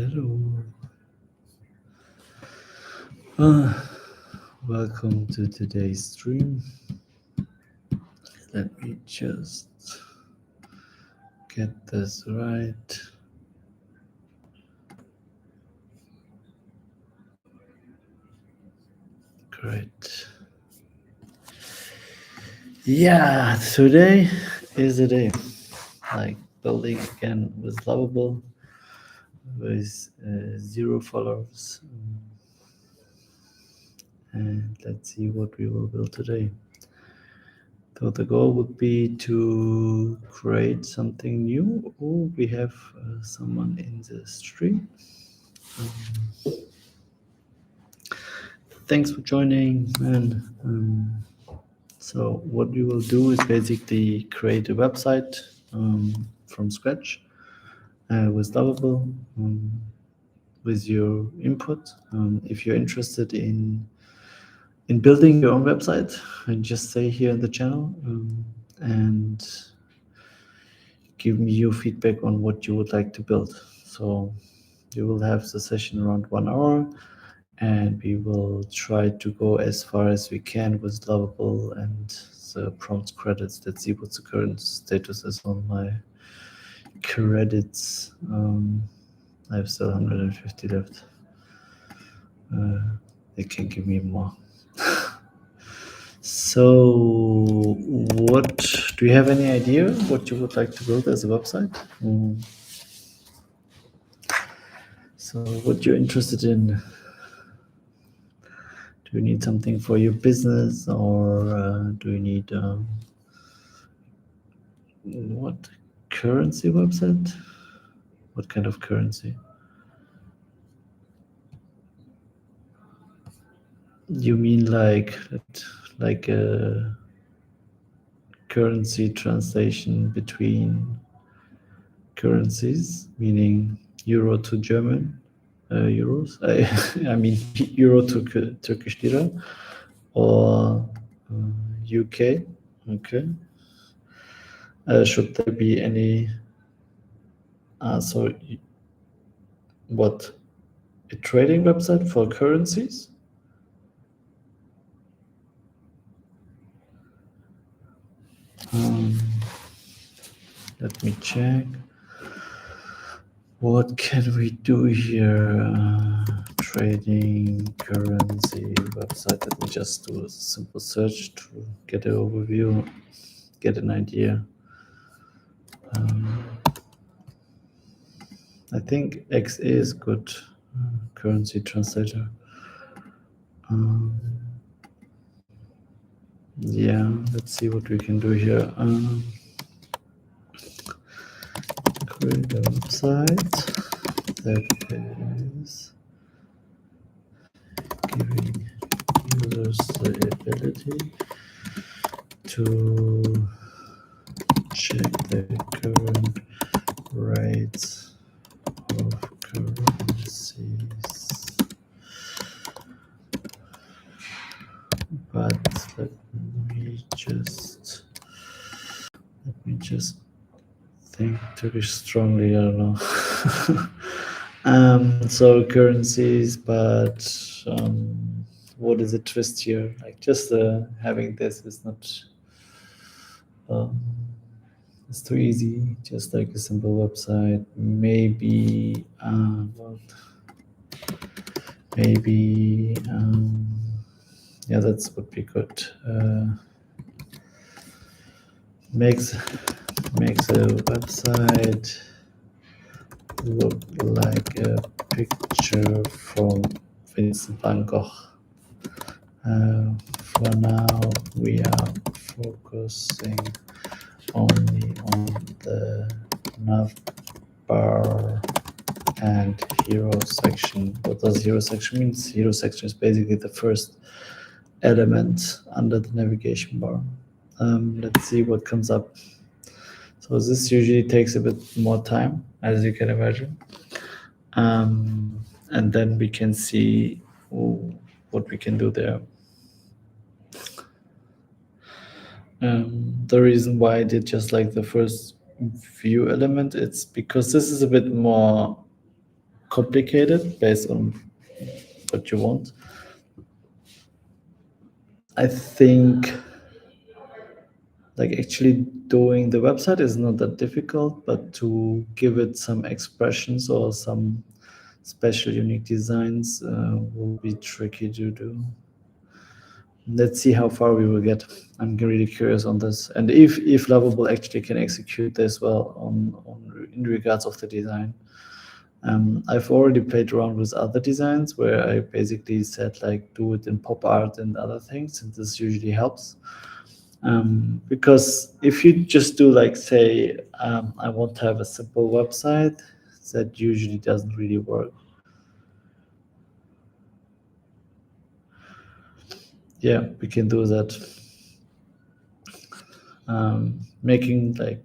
Hello. Welcome to today's stream. Let me just get this right. Great. Yeah, today is the day. Like building again with Lovable, with 0 followers. And let's see what we will build today. So the goal would be to create something new. Oh, we have someone in the stream. Thanks for joining, man. So what we will do is basically create a website from scratch with Lovable with your input. If you're interested in building your own website, just say here in the channel and give me your feedback on what you would like to build. So you will have the session around 1 hour. And we will try to go as far as we can with Lovable and the prompt credits. Let's see what the current status is on my credits. I have still 150 left. They can give me more. So, what do you have any idea what you would like to build as a website? So, what you're interested in? Do you need something for your business, or do you need what currency website? What kind of currency? You mean like a currency translation between currencies, meaning euro to German euros? I mean euro to Turkish lira, or UK? Okay. Should there be any? So, what? A trading website for currencies? Let me check. What can we do here? Trading currency website. Let me just do a simple search to get an overview, get an idea. I think XA is good currency translator. Yeah, let's see what we can do here. Create a website that is giving users the ability to check the current rates of currencies. But let me just think Turkish strongly. I don't know. So currencies, but what is a twist here? Like just having this is not. It's too easy. Just like a simple website. Maybe. Maybe. Yeah, that's would be good. Makes a website look like a picture from Vincent van Gogh. For now, we are focusing only on the navbar and hero section. What does hero section mean? Hero section is basically the first element under the navigation bar. Let's see what comes up. So this usually takes a bit more time, as you can imagine. And then we can see what we can do there. The reason why I did just like the first view element, it's because this is a bit more complicated based on what you want. I think like actually doing the website is not that difficult, but to give it some expressions or some special unique designs will be tricky to do. Let's see how far we will get. I'm really curious on this, and if Lovable actually can execute this well on in regards of the design. I've already played around with other designs where I basically said like do it in pop art and other things, and this usually helps. Because if you just do like say I want to have a simple website, that usually doesn't really work. Yeah, we can do that. Making like,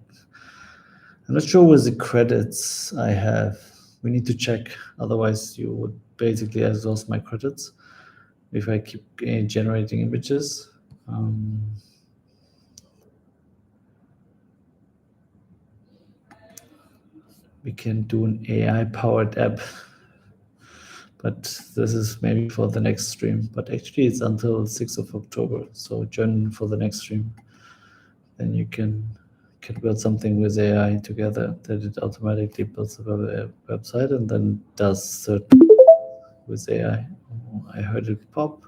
I'm not sure with the credits I have. We need to check. Otherwise, you would basically exhaust my credits if I keep generating images. We can do an AI-powered app, but this is maybe for the next stream. But actually, it's until 6th of October. So join for the next stream. Then you can build something with AI together that it automatically builds a website and then does certain with AI. Oh, I heard it pop.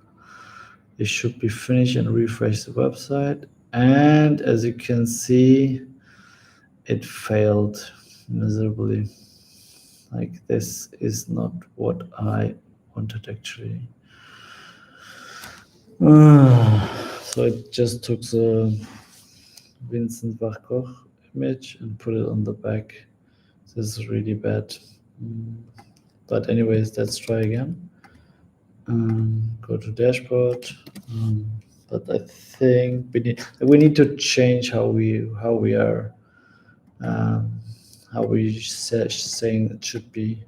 It should be finished and refresh the website. And as you can see, it failed miserably. Like this is not what I wanted actually. So it just took the Vincent van Gogh image and put it on the back. This is really bad. But anyways, let's try again. Go to dashboard. But I think we need to change how we are how we saying it should be.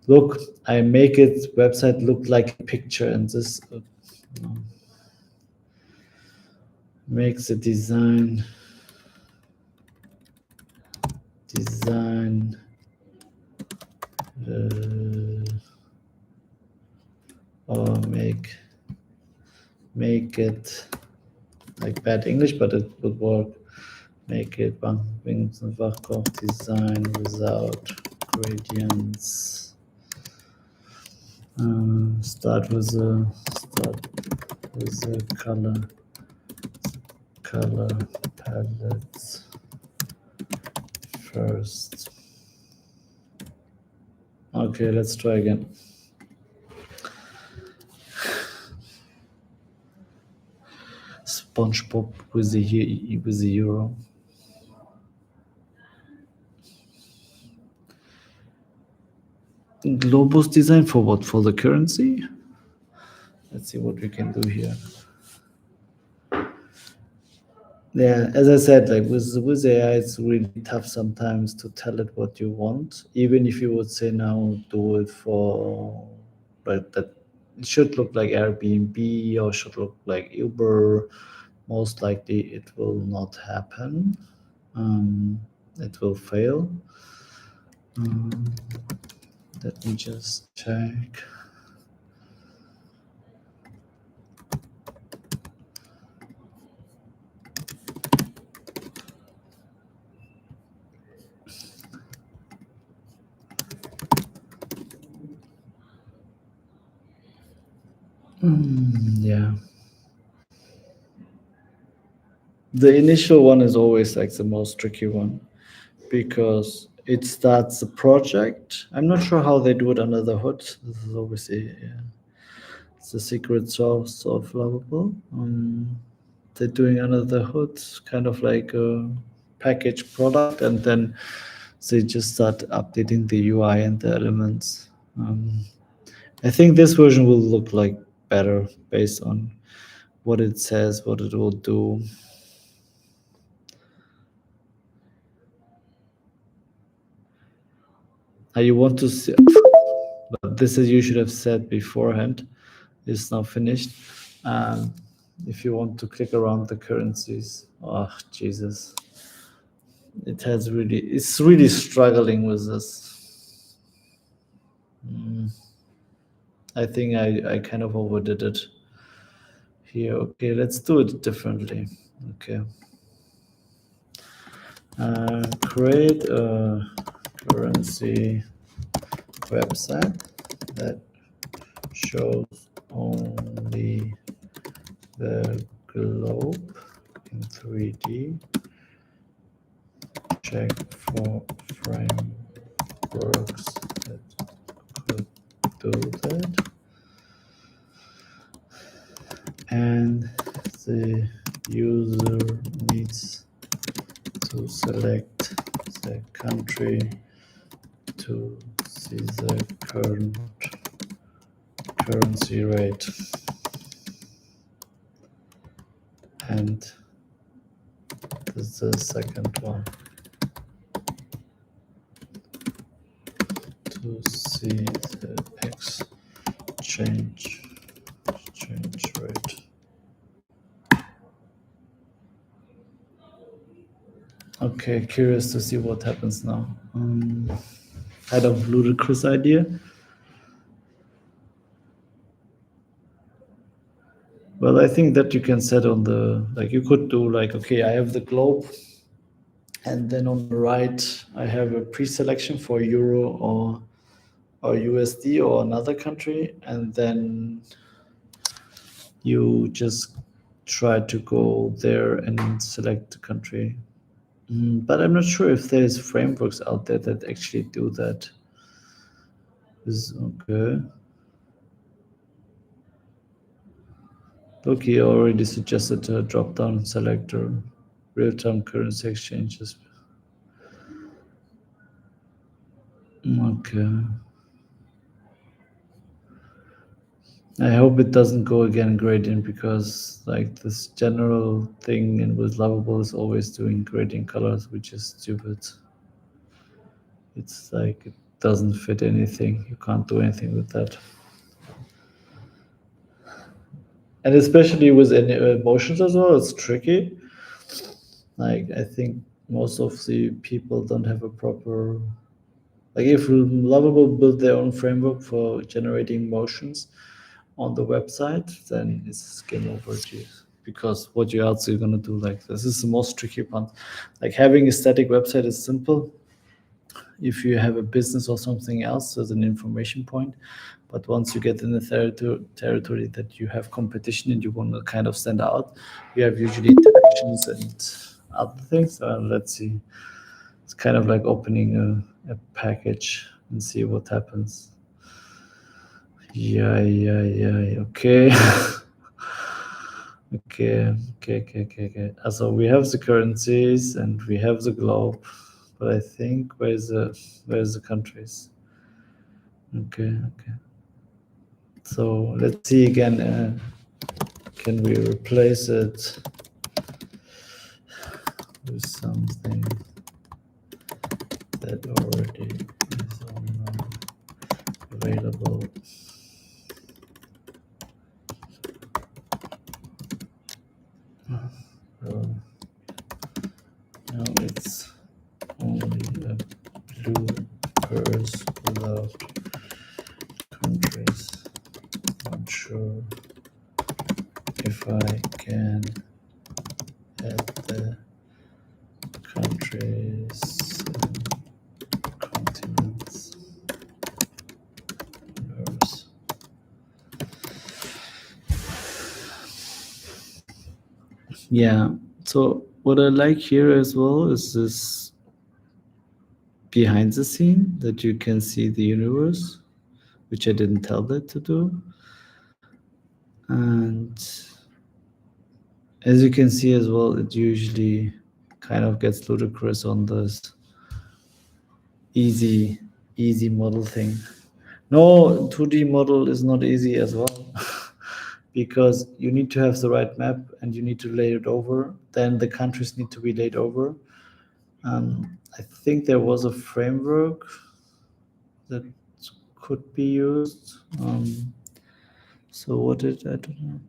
Look, I make it website look like a picture, and this makes the design or make it like bad English, but it would work. Make it Vincent van Gogh design without gradients. Start with a color palettes first. Okay, let's try again. SpongeBob with the euro. Globus design for what? For the currency? Let's see what we can do here. Yeah, as I said, like with AI, it's really tough sometimes to tell it what you want. Even if you would say now do it for, but that it should look like Airbnb or should look like Uber. Most likely, it will not happen. It will fail. Let me just check. Yeah. The initial one is always like the most tricky one because it starts the project. I'm not sure how they do it under the hood. This is obviously it's the secret sauce of Lovable. They're doing under the hood, kind of like a packaged product, and then they just start updating the UI and the elements. I think this version will look like better based on what it says, what it will do. You want to see, but this is you should have said beforehand. It's now finished. If you want to click around the currencies, oh Jesus, it's really struggling with this. I think I kind of overdid it here. Okay, let's do it differently. Okay. Create a currency website that shows only the globe in 3D. Check for frameworks that could do that. And the user needs to select the country to see the current currency rate. And this is the second one. To see the exchange rate. Okay, curious to see what happens now. Kind of ludicrous idea. Well, I think that you can set on the, like you could do like, okay, I have the globe, and then on the right, I have a pre-selection for Euro or USD or another country, and then you just try to go there and select the country. But I'm not sure if there's frameworks out there that actually do that. Is okay. Okay, already suggested a drop-down selector, real-time currency exchanges. Okay. I hope it doesn't go again gradient, because like this general thing in with Lovable is always doing gradient colors, which is stupid. It's like it doesn't fit anything. You can't do anything with that. And especially with emotions as well, it's tricky. Like I think most of the people don't have a proper, like if Lovable built their own framework for generating motions on the website, then it's game over, geez. Because what you else are gonna do, like this is the most tricky part. Like having a static website is simple if you have a business or something else as an information point. But once you get in the territory that you have competition and you want to kind of stand out, you have usually interactions and other things. Let's see. It's kind of like opening a package and see what happens. Yeah. Okay. Okay. So we have the currencies and we have the globe, but I think where's the countries? Okay. So let's see again. Can we replace it with something that already is available? Now it's only a blue purse without countries. Not sure if I can add the countries and continents. Purse. Yeah. So what I like here as well is this behind the scene that you can see the universe, which I didn't tell that to do. And as you can see as well, it usually kind of gets ludicrous on this easy model thing. No, 2D model is not easy as well. Because you need to have the right map and you need to lay it over. Then the countries need to be laid over. I think there was a framework that could be used. So what did I don't know?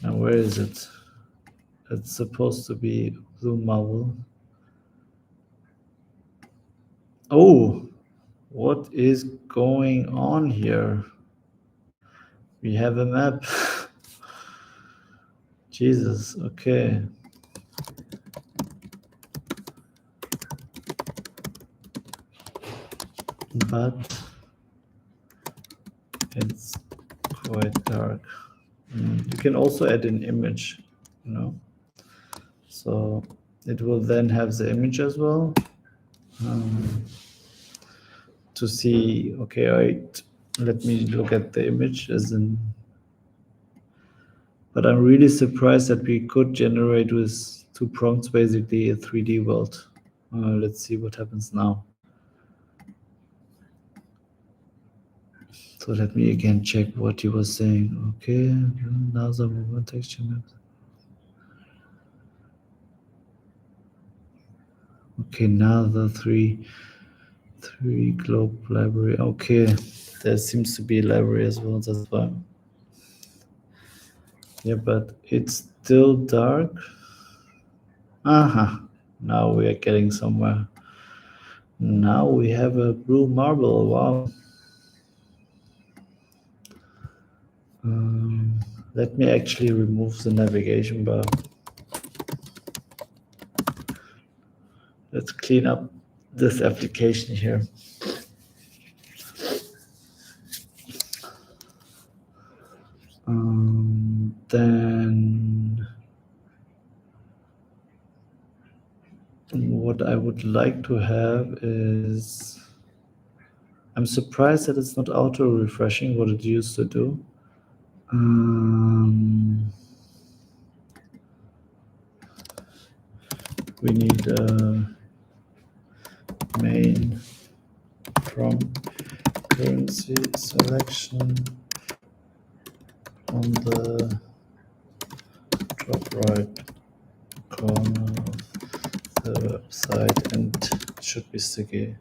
Now where is it? It's supposed to be Blue Marvel. Oh, what is going on here? We have a map. Jesus, okay. But it's quite dark. You can also add an image, you know. So it will then have the image as well. To see, okay, right, let me look at the image as in, but I'm really surprised that we could generate with 2 prompts basically a 3D world. Let's see what happens now. So let me again check what you were saying. Okay, now the movement texture maps. Okay, now the three globe library. Okay, there seems to be a library as well. That's why. Yeah, but it's still dark. Aha, now we are getting somewhere. Now we have a blue marble. Wow. Let me actually remove the navigation bar. Let's clean up this application here. Then what I would like to have is, I'm surprised that it's not auto refreshing what it used to do. We need a main from currency selection on the top right corner of the website, and it should be sticky.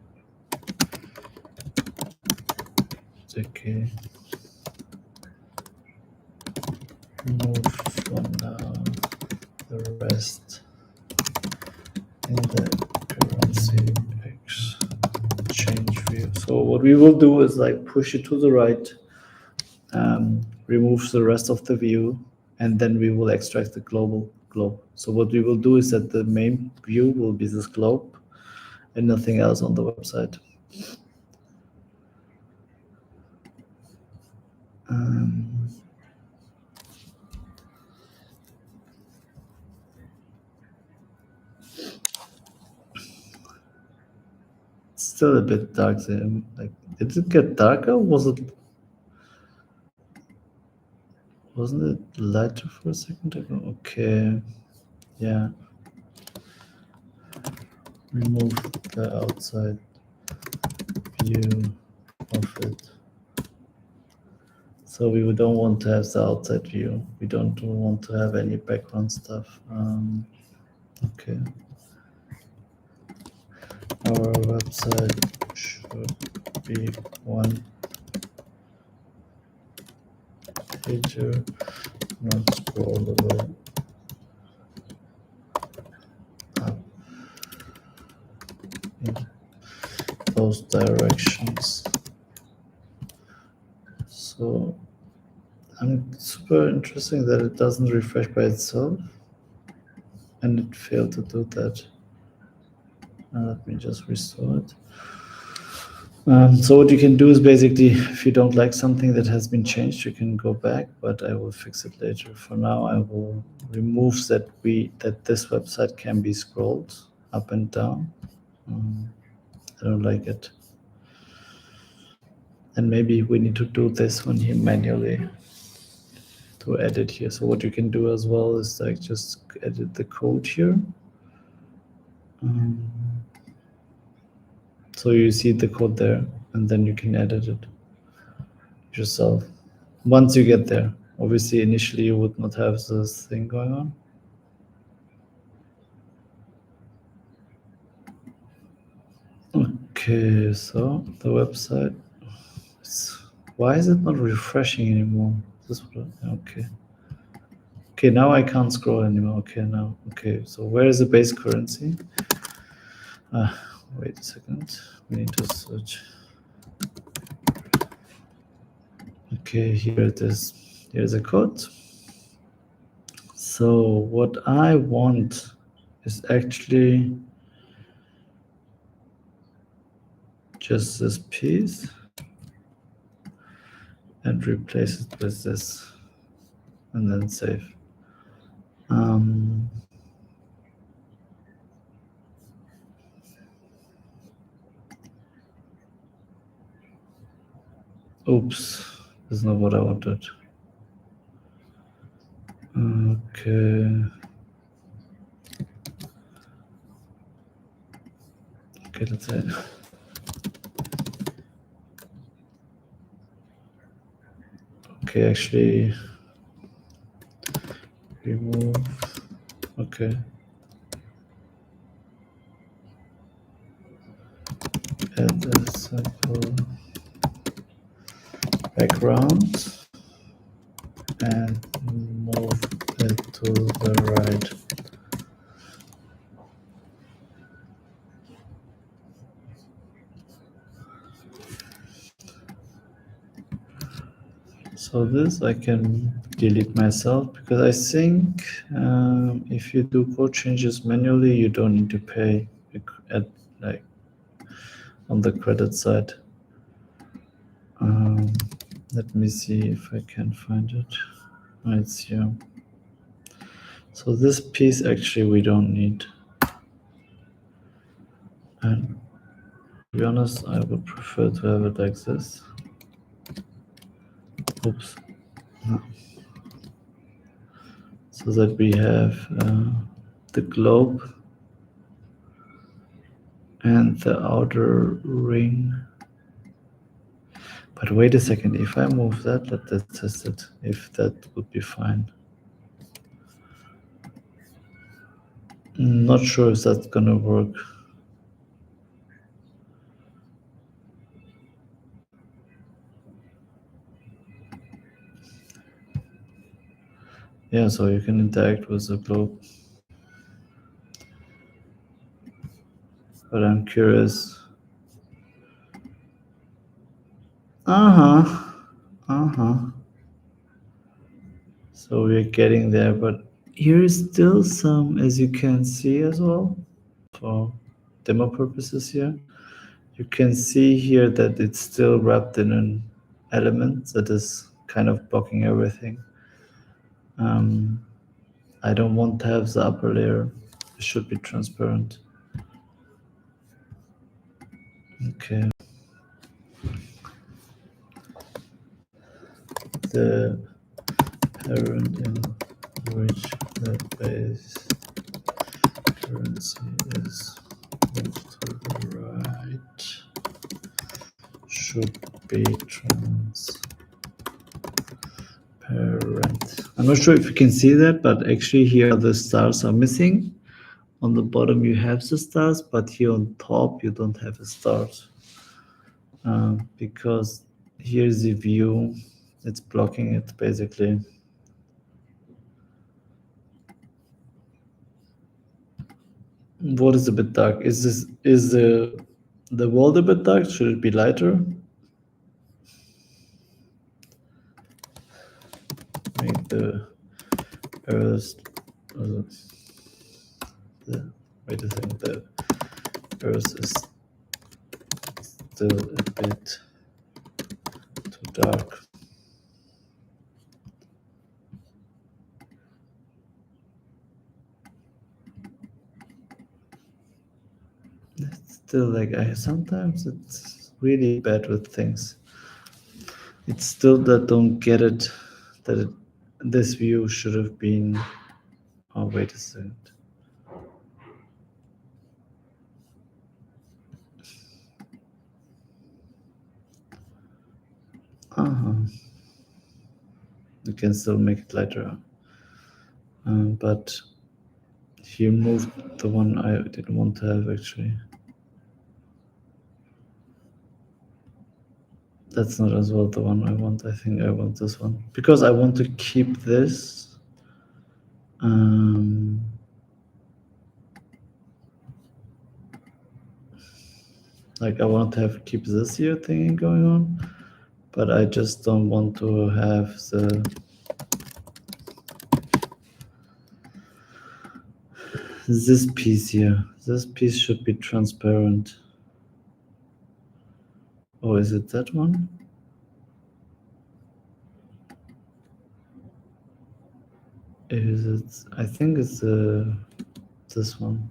Move for now the rest in the currency exchange view. So what we will do is like push it to the right, remove the rest of the view, and then we will extract the globe. So what we will do is that the main view will be this globe and nothing else on the website. Still a bit dark there. Like, did it get darker? Wasn't it lighter for a second ago? Okay, yeah. Remove the outside view of it. So we don't want to have the outside view. We don't want to have any background stuff. Okay. Our website should be one pager, not scrollable up in those directions. So I'm super interesting that it doesn't refresh by itself, and it failed to do that. Let me just restore it. So what you can do is basically, if you don't like something that has been changed, you can go back, but I will fix it later. For now, I will remove that this website can be scrolled up and down. I don't like it. And maybe we need to do this one here manually to edit here. So what you can do as well is like just edit the code here. So you see the code there, and then you can edit it yourself once you get there. Obviously, initially you would not have this thing going on. Okay, so the website. Why is it not refreshing anymore? Okay. Okay, now I can't scroll anymore. Okay, now. Okay, so where is the base currency? Wait a second. We need to search. Okay, here it is. Here's a code. So what I want is actually just this piece and replace it with this and then save. Oops, that's not what I wanted. Okay. Okay, let's say. Okay, actually remove. Okay. Add a simple background and move it to the right. So this I can delete myself because I think if you do code changes manually, you don't need to pay at like on the credit side. Let me see if I can find it. Oh, it's here. So this piece actually we don't need. And to be honest, I would prefer to have it like this. Oops. No. So that we have the globe and the outer ring. But wait a second, if I move that, let's test it, if that would be fine. Not sure if that's gonna work. Yeah, so you can interact with the globe. But I'm curious. So we're getting there, but here is still some, as you can see as well, for demo purposes here. You can see here that it's still wrapped in an element that is kind of blocking everything. I don't want to have the upper layer. It should be transparent. Okay. The parent in which the base currency is moved to the right should be transparent. I'm not sure if you can see that, but actually here the stars are missing. On the bottom you have the stars, but here on top you don't have the stars. Because here's the view, it's blocking it basically. What is a bit dark? Is the world a bit dark? Should it be lighter? Make the earth. Wait a second. The earth is still a bit too dark. It's still like sometimes it's really bad with things. It's still that don't get it. That this view should have been. Oh, wait a second. You can still make it lighter, but he moved the one I didn't want to have actually. That's not as well the one I want. I think I want this one because I want to keep this. Like I want to keep this here thing going on, but I just don't want to have this piece here. This piece should be transparent. Oh, is it that one? Is it? I think it's this one.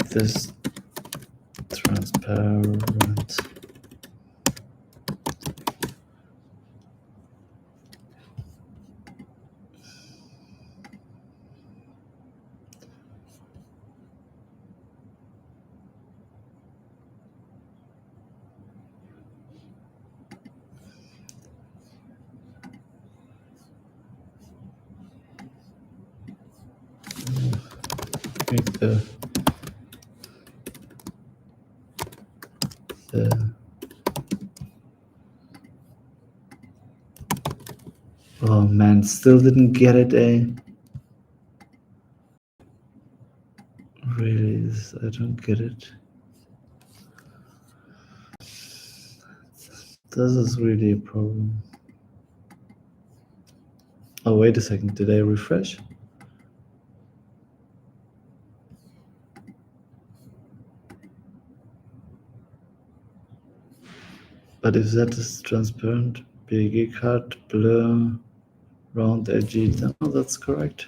This transparent. Make the oh man, still didn't get it, eh? Really, I don't get it. This is really a problem. Oh, wait a second, did I refresh? But if that is transparent, BG cut, blur, round edgy, then no, that's correct.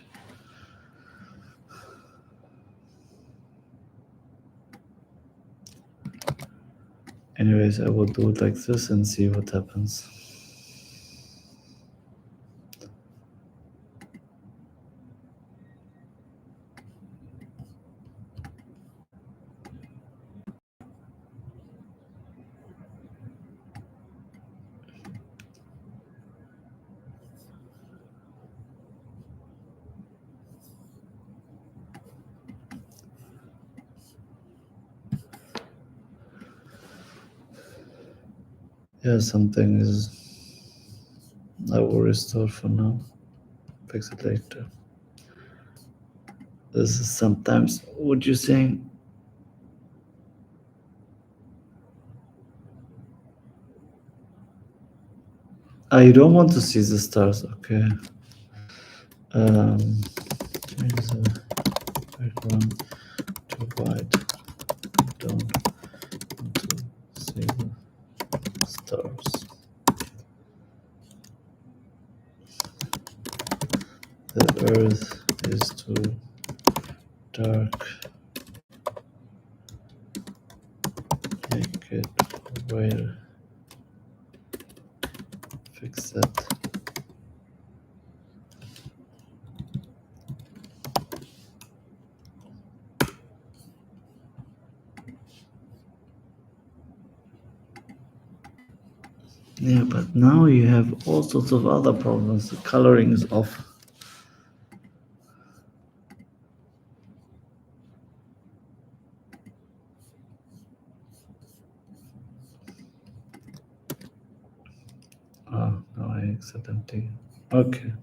Anyways, I will do it like this and see what happens. Yeah, something is. I will restore for now. Fix it later. This is sometimes what you're saying. Ah, you don't want to see the stars, okay. Change the background to white. Don't want to see the stars. The earth is too dark. Make it white. Fix that. Yeah, but now you have all sorts of other problems. The coloring is off. Oh, no, I accidentally. Okay.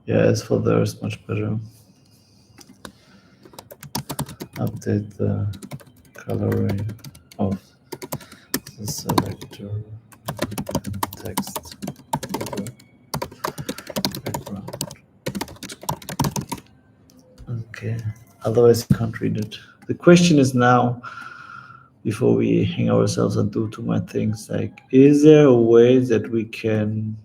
Yeah, as for there is much better. Update the coloring of the selector text for the background. Okay, otherwise you can't read it. The question is now, before we hang ourselves and do too much things, like, is there a way that we can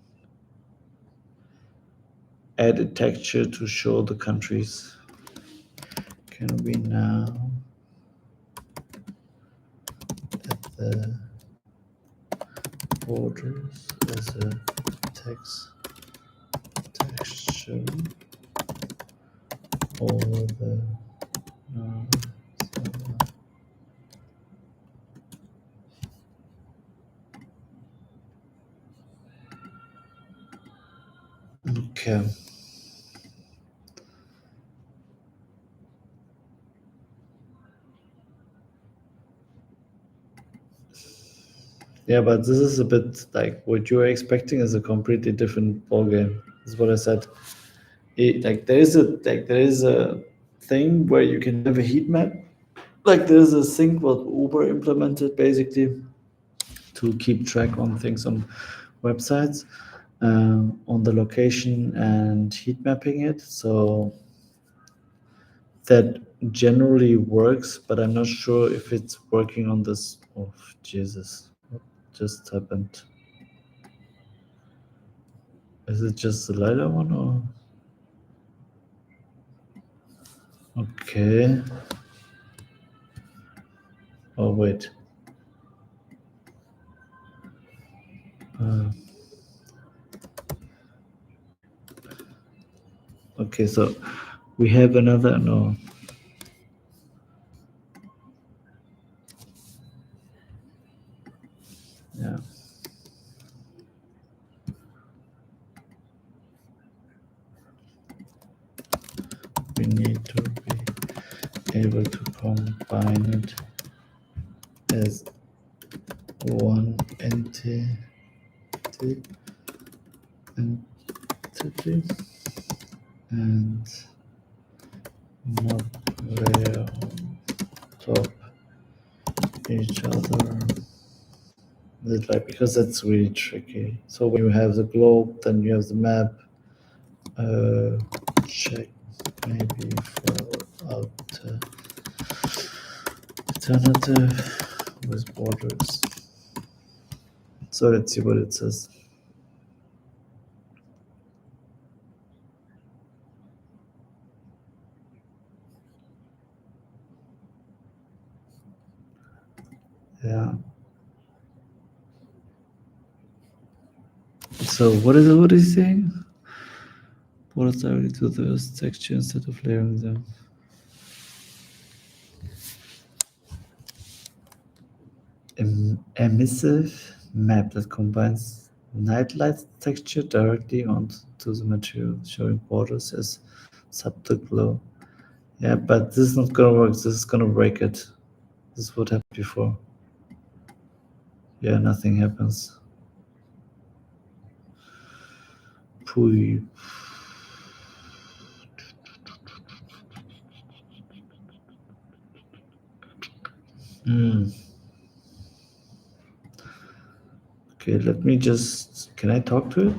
add a texture to show the countries? Can we now add the borders as a texture or the no, okay. Yeah, but this is a bit like what you're expecting is a completely different ballgame. This is what I said. there is a thing where you can have a heat map. Like there's a thing what Uber implemented basically to keep track on things on websites, on the location and heat mapping it. So that generally works, but I'm not sure if it's working on this. Oh, Jesus. What just happened? Is it just the LiDAR one or? Okay. Oh, wait. Okay, so we have another, no. Yeah. We need to be able to combine it as one entity, entity and not layer on top each other. That's right, because that's really tricky. So when you have the globe, then you have the map. Check maybe for alternative with borders. So let's see what it says. Yeah. So what is he saying? Borders directly to the texture instead of layering them. Emissive map that combines nightlight texture directly onto the material, showing borders as subtle glow. Yeah, but this is not gonna work. This is gonna break it. This is what happened before. Yeah, nothing happens. Pooey. Okay, let me just. Can I talk to it?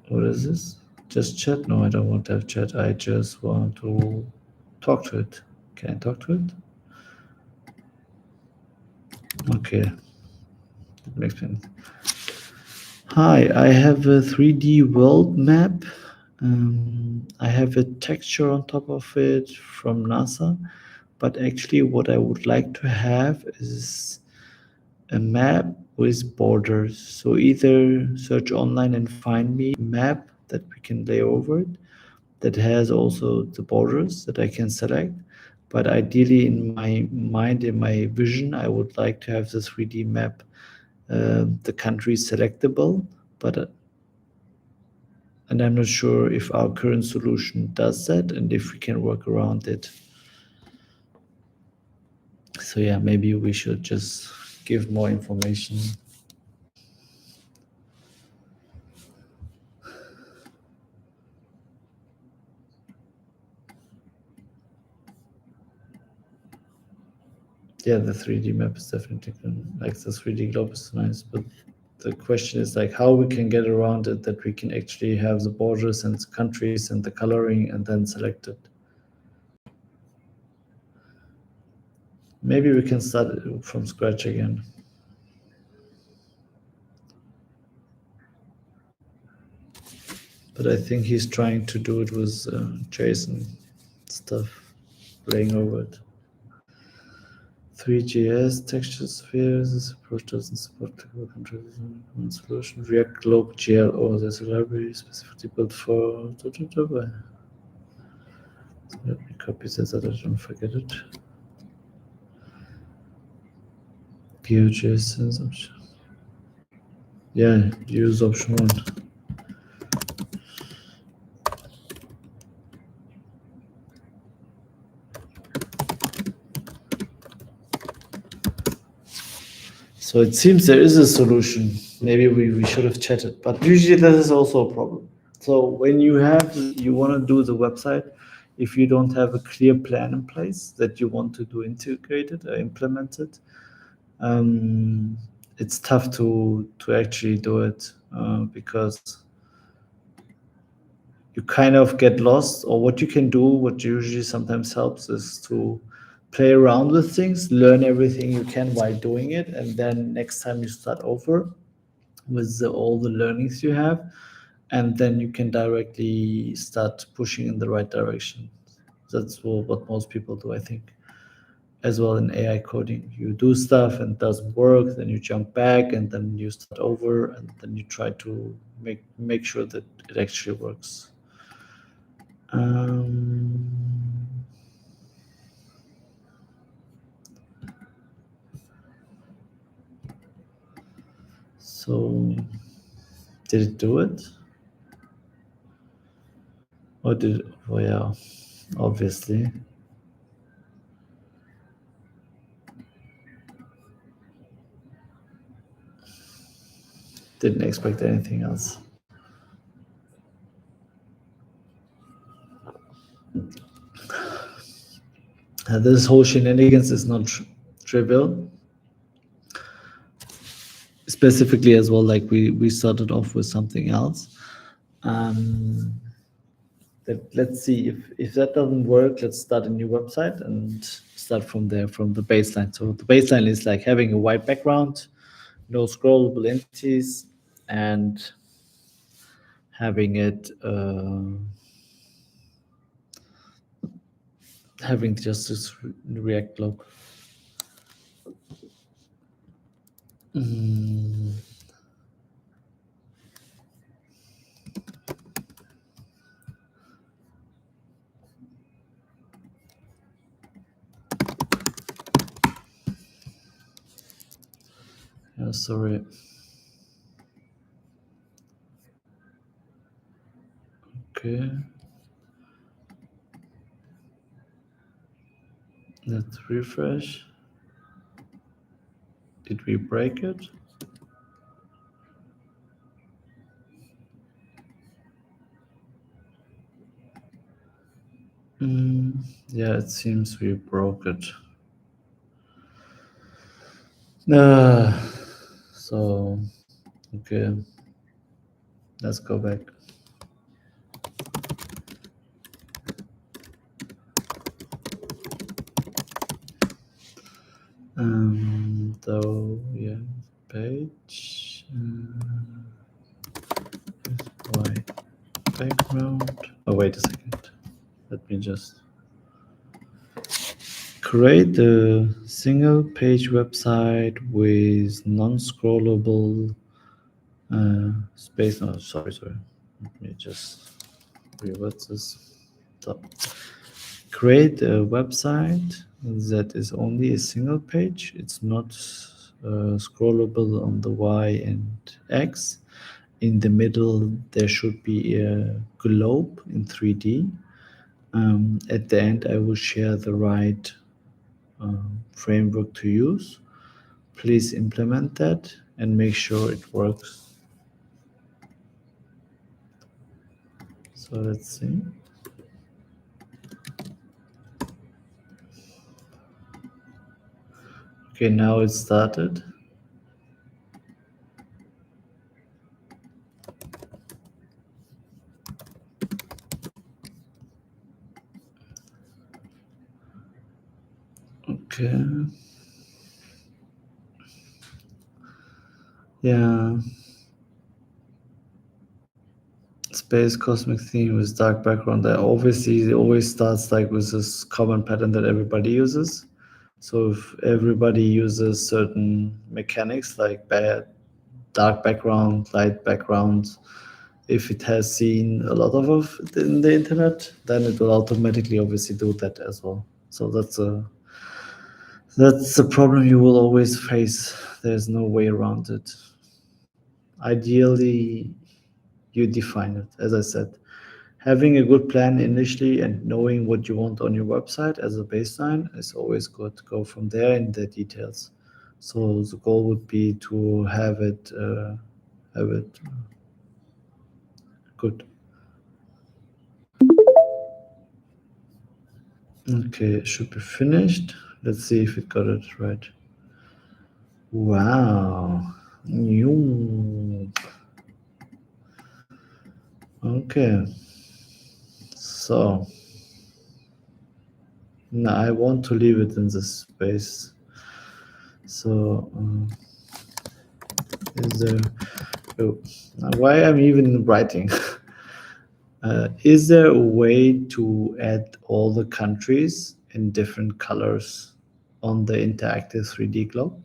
What is this? Just chat? No, I don't want to have chat. I just want to talk to it. Can I talk to it? Okay, that makes sense. Hi, I have a 3D world map. I have a texture on top of it from NASA, but actually, what I would like to have is a map with borders. So either search online and find me a map that we can lay over it that has also the borders that I can select. But ideally, in my mind, in my vision, I would like to have the 3D map, the country selectable, but and I'm not sure if our current solution does that and if we can work around it. So yeah, maybe we should just give more information. Yeah, the 3D map is definitely good. Like the 3D globe is nice, but the question is like how we can get around it that we can actually have the borders and the countries and the coloring and then select it. Maybe we can start it from scratch again. But I think he's trying to do it with JSON stuff, laying over it. 3GS texture spheres. This approach doesn't support technical contribution solution. React Globe GL. Oh, there's a library specifically built for. Let me copy this so that I don't forget it. GeoJSON option. Yeah, use option 1. So it seems there is a solution. Maybe we should have chatted, but usually that is also a problem. So when you want to do the website, if you don't have a clear plan in place that you want to do integrated or implemented, um, it's tough to actually do it because you kind of get lost. Or what you can do, what usually sometimes helps, is to play around with things, learn everything you can while doing it, and then next time you start over with all the learnings you have, and then you can directly start pushing in the right direction. That's what most people do, I think. As well in AI coding, you do stuff and it doesn't work, then you jump back and then you start over, and then you try to make sure that it actually works. Um, so, did it do it? Or did it? Oh, yeah, obviously. Didn't expect anything else. This whole shenanigans is not trivial. Specifically as well, like we started off with something else. Um, that let's see if that doesn't work, let's start a new website and start from there, from the baseline. So the baseline is like having a white background, no scrollable entities, and having it having just this React block. Yeah, sorry. Okay. Let's refresh. Did we break it? Yeah, it seems we broke it. So, okay. Let's go back. So yeah, page white background. Oh, wait a second. Let me just create a single page website with non-scrollable space. No, sorry. Let me just revert this. So, create a website that is only a single page. It's not scrollable on the Y and X. In the middle, there should be a globe in 3D. At the end, I will share the right framework to use. Please implement that and make sure it works. So let's see. Okay, now it started. Okay. Yeah. Space cosmic theme with dark background. That obviously it always starts like with this common pattern that everybody uses. So if everybody uses certain mechanics like dark background, light background, if it has seen a lot of it in the internet, then it will automatically obviously do that as well. So that's a problem you will always face. There's no way around it. Ideally, you define it, as I said. Having a good plan initially and knowing what you want on your website as a baseline is always good. Go from there in the details. So the goal would be to have it good. Okay, it should be finished. Let's see if it got it right. Wow. New. Okay. So now I want to leave it in this space. So is there? Oh, now why I'm even writing? Is there a way to add all the countries in different colors on the interactive 3D globe?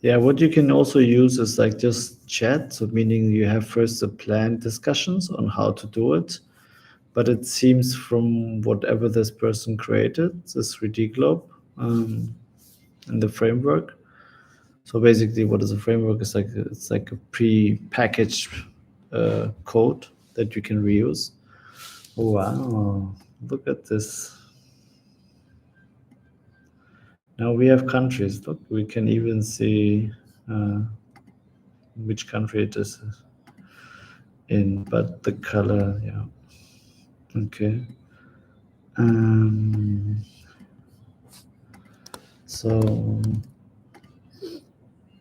Yeah, what you can also use is like just chat. So meaning you have first the planned discussions on how to do it. But it seems from whatever this person created, this 3D globe, in the framework. So basically, what is a framework? It's like a pre-packaged code that you can reuse. Wow, look at this. Now we have countries. Look, we can even see which country it is in, but the color, yeah. Okay. So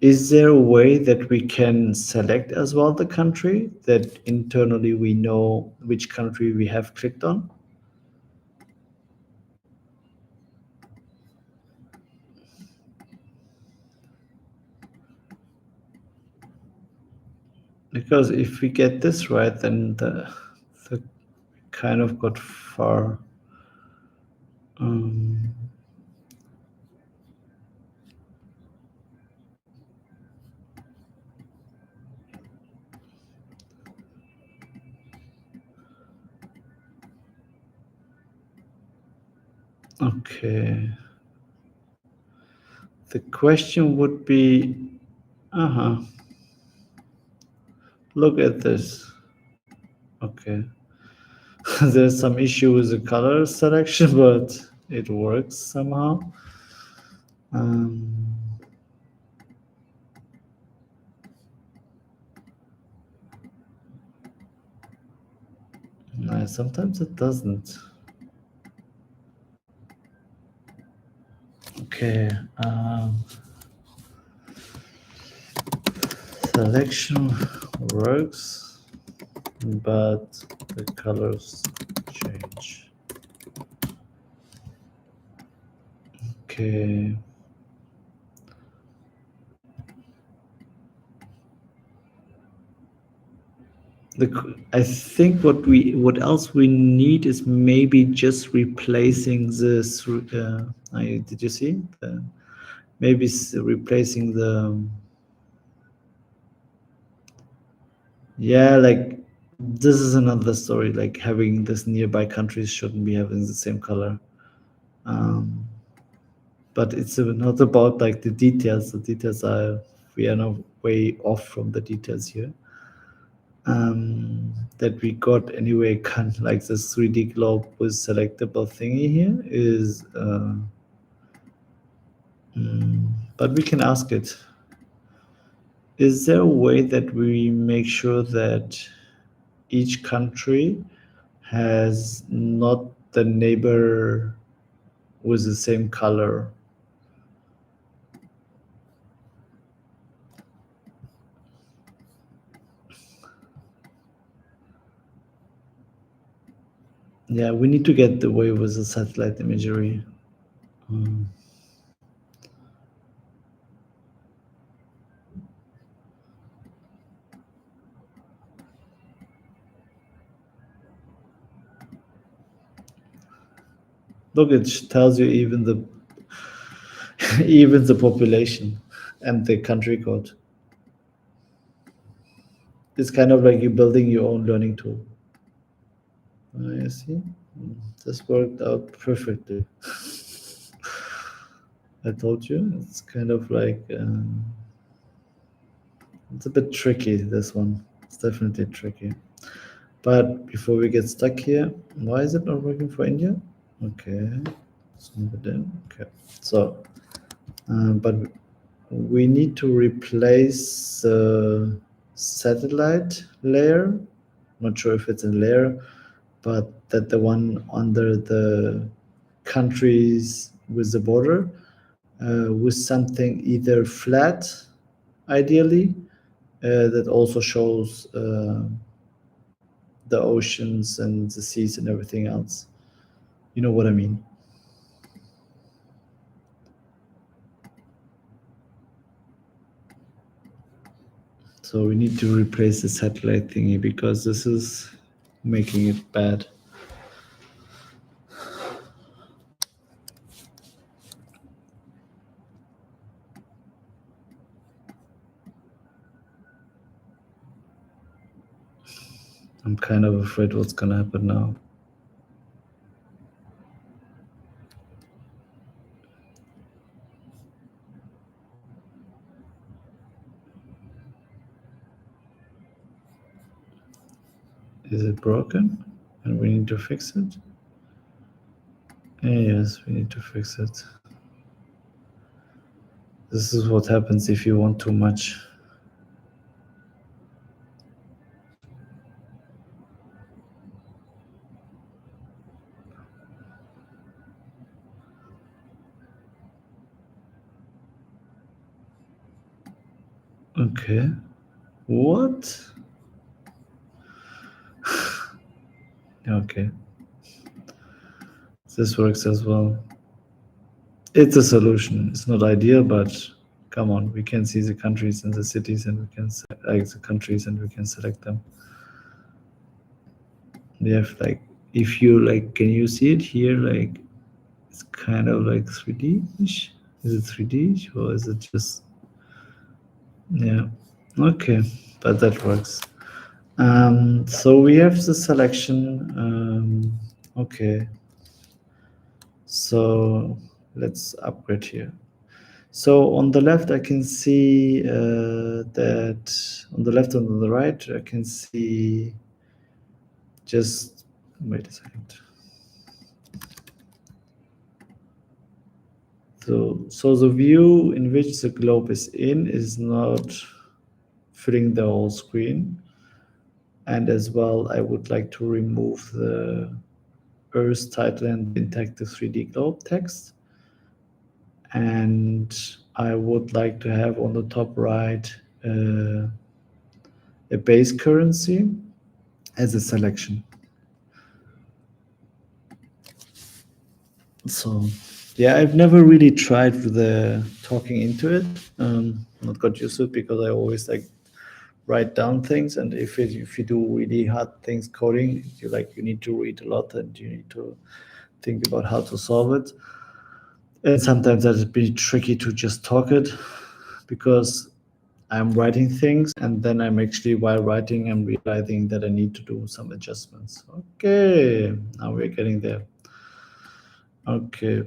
is there a way that we can select as well the country that internally we know which country we have clicked on? Because if we get this right, then the kind of got far. Okay. The question would be, look at this. Okay. There's some issue with the color selection, but it works somehow. Sometimes it doesn't. Okay. Selection works, but the colors change. Okay. I think what else we need is maybe just replacing this. Did you see? Maybe replacing the. Yeah, like this is another story. Like having this nearby countries shouldn't be having the same color. But it's not about like the details. The details are we are now way off from the details here. That we got anyway, kind of like this 3D globe with selectable thingy here is, but we can ask it. Is there a way that we make sure that each country has not the neighbor with the same color? Yeah, we need to get away with the satellite imagery. Look, it tells you even the even the population and the country code. It's kind of like you're building your own learning tool. I see. This worked out perfectly. I told you, it's kind of like it's a bit tricky. This one, it's definitely tricky. But before we get stuck here, why is it not working for India? Okay, zoom it in. Okay, so but we need to replace the satellite layer. Not sure if it's a layer, but that the one under the countries with the border with something either flat, ideally, that also shows the oceans and the seas and everything else. You know what I mean? So we need to replace the satellite thingy because this is making it bad. I'm kind of afraid what's gonna happen now. Is it broken? And we need to fix it? Yes, we need to fix it. This is what happens if you want too much. Okay. What? Okay. This works as well. It's a solution. It's not ideal, but come on, we can see the countries and the cities, and we can like the countries, and we can select them. We have like, if you like, can you see it here? Like, it's kind of like 3D-ish. Is it 3D or is it just? Yeah. Okay, but that works. So we have the selection. Okay. So let's upgrade here. So on the left, I can see that on the left and on the right, I can see just, wait a second. So the view in which the globe is in is not filling the whole screen. And as well, I would like to remove the Earth title and intact the 3D globe text. And I would like to have on the top right a base currency as a selection. So yeah, I've never really tried with the talking into it. Not got used to it because I always like write down things, and if you do really hard things coding, you need to read a lot and you need to think about how to solve it. And sometimes that is pretty tricky to just talk it because I'm writing things and then I'm actually, while writing, I'm realizing that I need to do some adjustments. Okay, now we're getting there. Okay,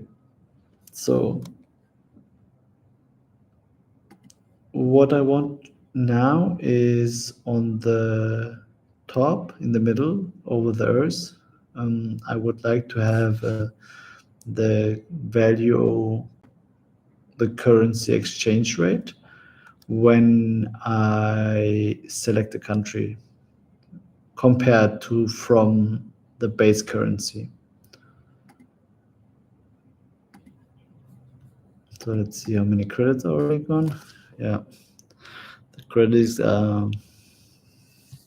so what I want now is on the top, in the middle, over the Earth. I would like to have the value, the currency exchange rate when I select a country compared to from the base currency. So let's see how many credits are already gone. Yeah, the credits are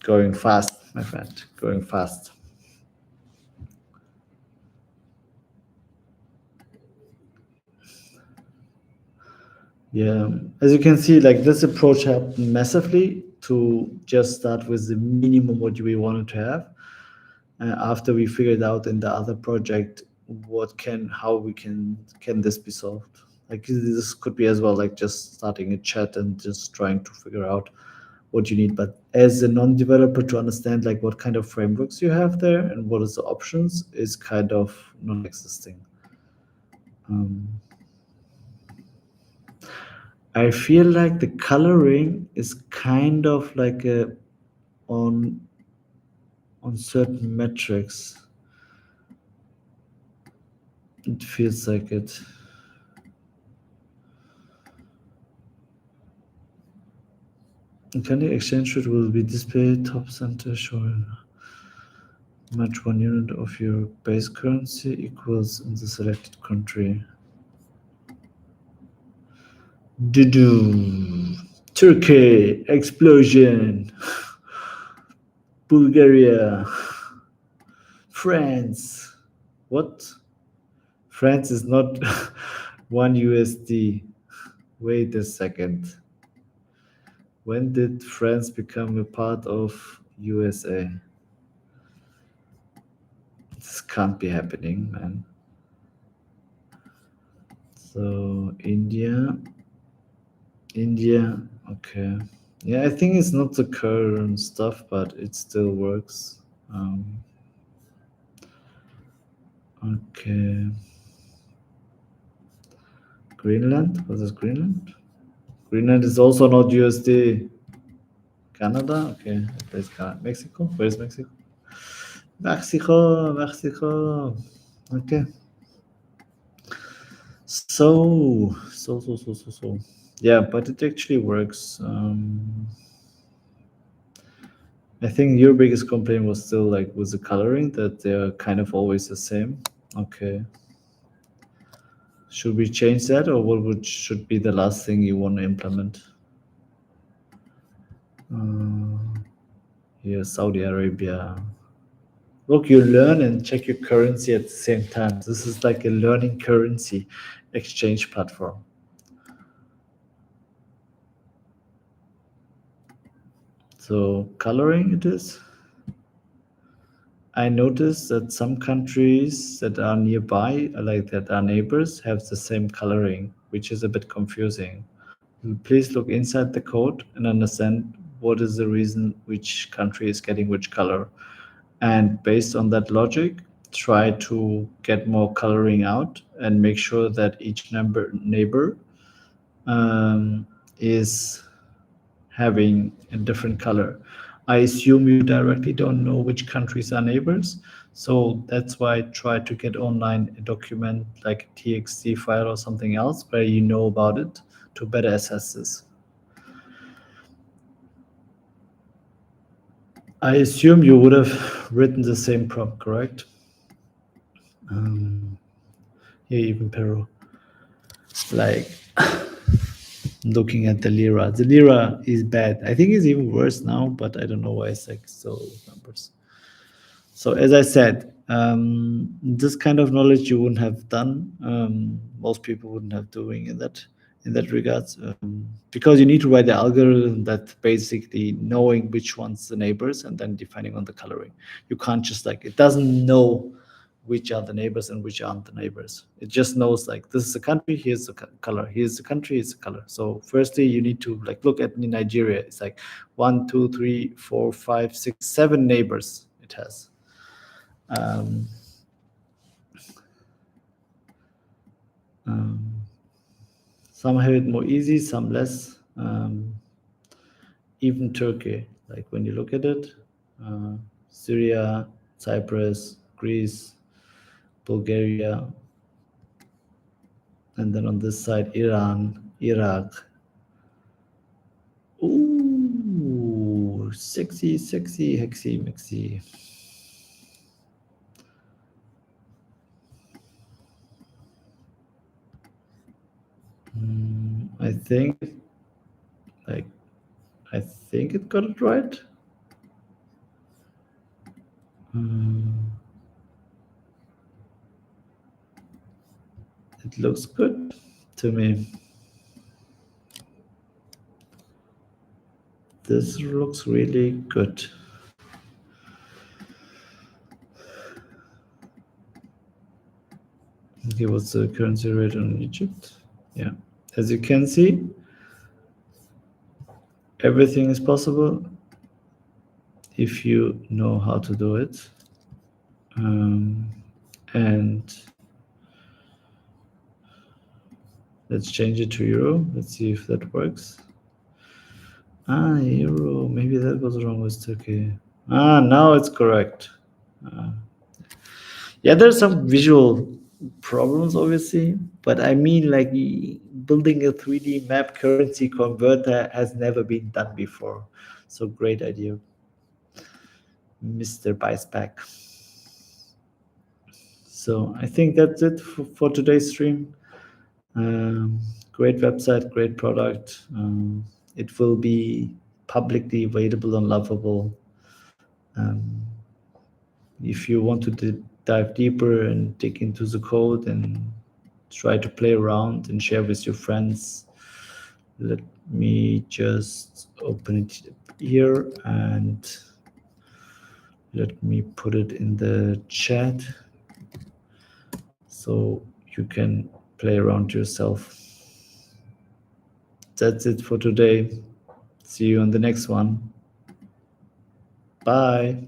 going fast, my friend, going fast. Yeah, as you can see, like this approach helped massively to just start with the minimum what we wanted to have. After we figured out in the other project how we can this be solved. Like this could be as well like just starting a chat and just trying to figure out what you need. But as a non-developer, to understand like what kind of frameworks you have there and what is the options is kind of non-existing. I feel like the coloring is kind of like a on on certain metrics, it feels like it. Country exchange rate will be displayed top center showing much one unit of your base currency equals in the selected country. Doo-doo. Turkey explosion. Bulgaria. France. What? France is not 1 USD. Wait a second. When did France become a part of USA? This can't be happening, man. So India, okay. Yeah, I think it's not the current stuff, but it still works. Okay. Greenland, what is Greenland? Greenland is also not USD. Canada, okay. Place Mexico, where's Mexico? Mexico. Okay. So. Yeah, but it actually works. I think your biggest complaint was still like with the coloring, that they're kind of always the same. Okay. Should we change that, or what should be the last thing you want to implement? Here, Saudi Arabia. Look, you learn and check your currency at the same time. This is like a learning currency exchange platform. So coloring it is. I noticed that some countries that are nearby, like that are neighbors, have the same coloring, which is a bit confusing. Please look inside the code and understand what is the reason which country is getting which color. And based on that logic, try to get more coloring out and make sure that each neighbor is having a different color. I assume you directly don't know which countries are neighbors, so that's why I try to get online a document like a TXT file or something else where you know about it to better assess this. I assume you would have written the same prompt, correct? Yeah, even Peru. Like looking at the lira. The lira is bad. I think it's even worse now, but I don't know why it's like so numbers. So as I said, this kind of knowledge you wouldn't have done. Most people wouldn't have doing in that regards, because you need to write the algorithm that basically knowing which one's the neighbors and then defining on the coloring. You can't just like, it doesn't know which are the neighbors and which aren't the neighbors. It just knows like, this is a country, here's the color, here's the country, here's the color. So firstly, you need to like look at Nigeria. It's like 1, 2, 3, 4, 5, 6, 7 neighbors it has. Some have it more easy, some less. Even Turkey, like when you look at it, Syria, Cyprus, Greece, Bulgaria, and then on this side, Iran, Iraq. Ooh, sexy, hexy, mixy. I think it got it right. It looks good to me. This looks really good. Okay, what's the currency rate on Egypt? Yeah, as you can see, everything is possible if you know how to do it. And let's change it to euro. Let's see if that works. Euro. Maybe that was wrong with Turkey. Now it's correct. Yeah, there's some visual problems, obviously, but I mean, like building a 3D map currency converter has never been done before. So great idea, Mr. Bicepack. So I think that's it for today's stream. Great website, great product. It will be publicly available on Lovable. Um, if you want to dive deeper and dig into the code and try to play around and share with your friends, let me just open it here and let me put it in the chat so you can play around yourself. That's it for today. See you on the next one. Bye.